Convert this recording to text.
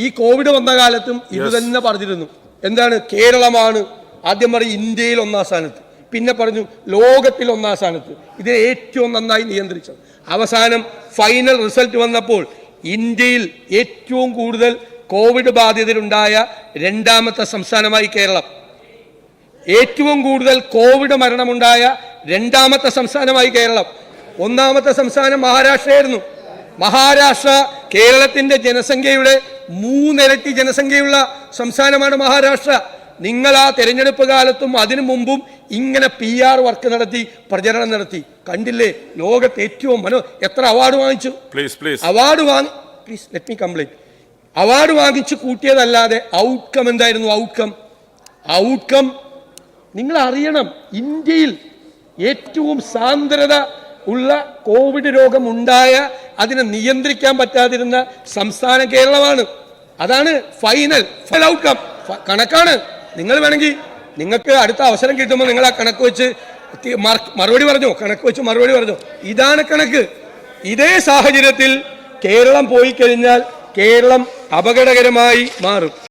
ഈ കോവിഡ് വന്ന കാലത്തും ഇത് തന്നെ പറഞ്ഞിരുന്നു. എന്താണ്? കേരളമാണ് ആദ്യം പറയും ഇന്ത്യയിൽ 1-ാം സ്ഥാനത്ത്, പിന്നെ പറഞ്ഞു ലോകത്തിൽ 1-ാം സ്ഥാനത്ത്. ഇത് ഏറ്റവും നന്നായി നിയന്ത്രിച്ചത്. അവസാനം ഫൈനൽ റിസൾട്ട് വന്നപ്പോൾ ഇന്ത്യയിൽ ഏറ്റവും കൂടുതൽ കോവിഡ് ബാധിതരുണ്ടായ 2ാമത്തെ സംസ്ഥാനമായി കേരളം, ഏറ്റവും കൂടുതൽ കോവിഡ് മരണമുണ്ടായ 2ാമത്തെ സംസ്ഥാനമായി കേരളം. 1ാമത്തെ സംസ്ഥാനം മഹാരാഷ്ട്രയായിരുന്നു. മഹാരാഷ്ട്ര കേരളത്തിന്റെ ജനസംഖ്യയുടെ 3 ഇരട്ടി ജനസംഖ്യയുള്ള സംസ്ഥാനമാണ് മഹാരാഷ്ട്ര. നിങ്ങൾ ആ തെരഞ്ഞെടുപ്പ് കാലത്തും അതിനു മുമ്പും ഇങ്ങനെ PR വർക്ക് നടത്തി, പ്രചരണം നടത്തി. കണ്ടില്ലേ? ലോകത്ത് ഏറ്റവും എത്ര അവാർഡ് വാങ്ങിച്ചു? അവാർഡ് വാങ്ങിച്ചു കൂട്ടിയതല്ലാതെ ഔട്ട്കം എന്തായിരുന്നു? ഔട്ട്കം നിങ്ങൾ അറിയണം. ഇന്ത്യയിൽ ഏറ്റവും സാന്ദ്രത ഉള്ള കോവിഡ് രോഗം ഉണ്ടായ, അതിനെ നിയന്ത്രിക്കാൻ പറ്റാതിരുന്ന സംസ്ഥാനം കേരളമാണ്. അതാണ് ഫൈനൽ ഔട്ട്കം. കണക്കാണ്. നിങ്ങൾ വേണമെങ്കിൽ നിങ്ങൾക്ക് അടുത്ത അവസരം കിട്ടുമ്പോൾ നിങ്ങൾ ആ കണക്ക് വെച്ച് മറുപടി പറഞ്ഞോ, കണക്ക് വെച്ച് മറുപടി പറഞ്ഞോ. ഇതാണ് കണക്ക്. ഇതേ സാഹചര്യത്തിൽ കേരളം പോയി കഴിഞ്ഞാൽ കേരളം അപകടകരമായി മാറും.